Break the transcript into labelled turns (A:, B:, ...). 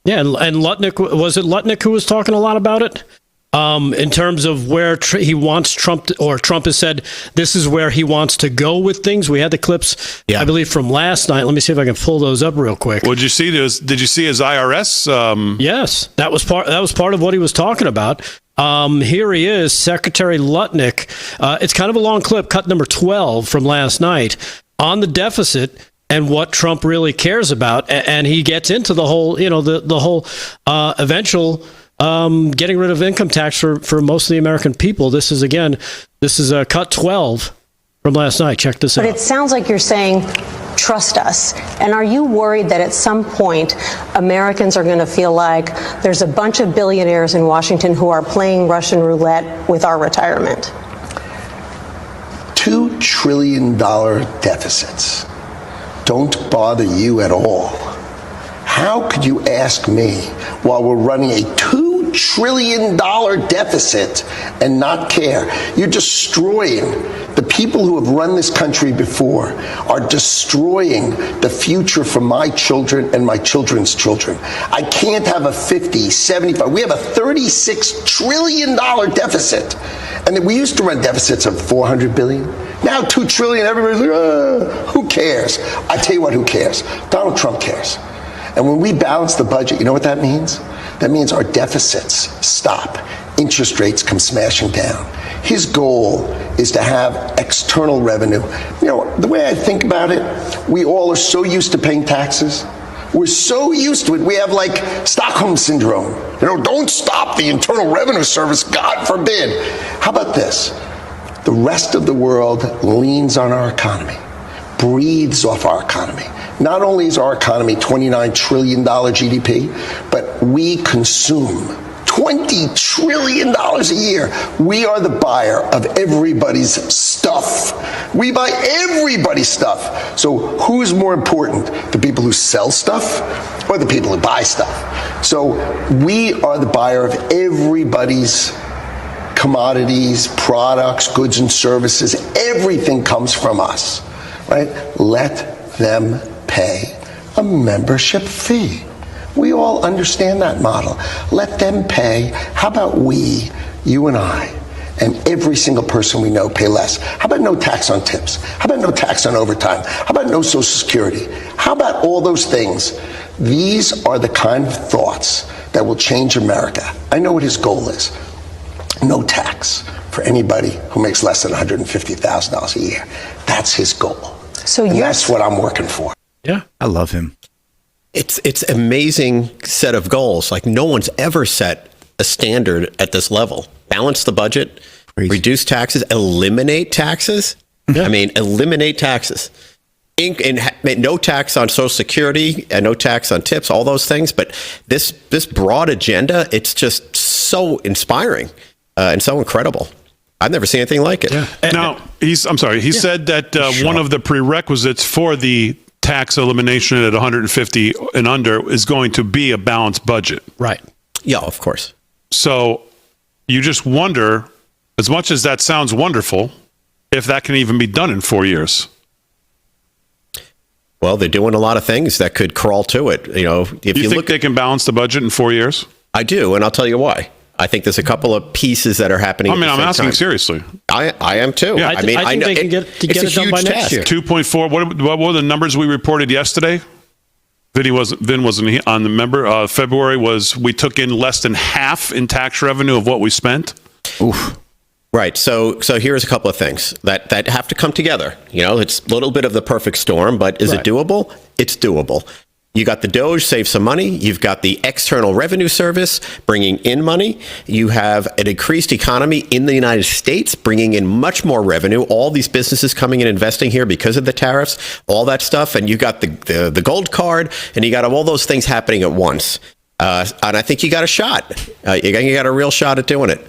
A: Yeah, and Lutnick, was it Lutnick who was talking a lot about it? In terms of where he wants Trump or Trump has said this is where he wants to go with things. We had the clips, I believe, from last night. Let me see if I can pull those up real quick.
B: Did you see his IRS?
A: Yes, that was part of what he was talking about. Here he is, Secretary Lutnick. It's kind of a long clip, cut number 12 from last night, on the deficit and what Trump really cares about. And he gets into the whole, the whole eventual getting rid of income tax for most of the American people. This is cut 12 from last night. Check this out.
C: But it sounds like you're saying, trust us. And are you worried that at some point Americans are going to feel like there's a bunch of billionaires in Washington who are playing Russian roulette with our retirement?
D: $2 trillion deficits don't bother you at all. How could you ask me, while we're running a $2 trillion deficit, and not care? You're destroying the people who have run this country before, are destroying the future for my children and my children's children. I can't have a 50, 75. We have a $36 trillion deficit. And we used to run deficits of $400 billion. Now $2 trillion, everybody's like, who cares? I tell you what, who cares? Donald Trump cares. And when we balance the budget, you know what that means? That means our deficits stop. Interest rates come smashing down. His goal is to have external revenue. The way I think about it, we all are so used to paying taxes. We're so used to it. We have like Stockholm syndrome. Don't stop the Internal Revenue Service, God forbid. How about this? The rest of the world leans on our economy, breathes off our economy. Not only is our economy $29 trillion GDP, but we consume $20 trillion a year. We are the buyer of everybody's stuff. We buy everybody's stuff. So who's more important? The people who sell stuff or the people who buy stuff? So we are the buyer of everybody's commodities, products, goods and services. Everything comes from us, right? Let them pay a membership fee. We all understand that model. Let them pay. How about we, you and I, and every single person we know pay less? How about no tax on tips? How about no tax on overtime? How about no Social Security? How about all those things? These are the kind of thoughts that will change America. I know what his goal is. No tax for anybody who makes less than $150,000 a year. That's his goal. And that's what I'm working for.
A: Yeah,
E: I love him.
F: It's amazing set of goals. Like no one's ever set a standard at this level. Balance the budget, reduce taxes, eliminate taxes. Yeah. I mean, eliminate taxes. And no tax on Social Security and no tax on tips, all those things. But this broad agenda, it's just so inspiring and so incredible. I've never seen anything like it.
B: Yeah. Now, he said that one of the prerequisites for the tax elimination at 150 and under is going to be a balanced budget.
A: Right.
F: Yeah, of course.
B: So you just wonder, as much as that sounds wonderful, if that can even be done in 4 years.
F: Well, they're doing a lot of things that could crawl to it. If
B: you think they can balance the budget in 4 years?
F: I do, and I'll tell you why. I think there's a couple of pieces that are happening.
B: I'm asking seriously.
F: I am too.
A: Yeah, I think they can get it done by next year.
B: 2.4. What were the numbers we reported yesterday? Vin wasn't on the member. February we took in less than half in tax revenue of what we spent.
F: Oof. Right. So here's a couple of things that have to come together. It's a little bit of the perfect storm, but is it doable? It's doable. You got the Doge, save some money. You've got the External Revenue Service bringing in money. You have an increased economy in the United States, bringing in much more revenue. All these businesses coming and investing here because of the tariffs, all that stuff. And you got the gold card, and you got all those things happening at once. And I think you got a shot. You got a real shot at doing it.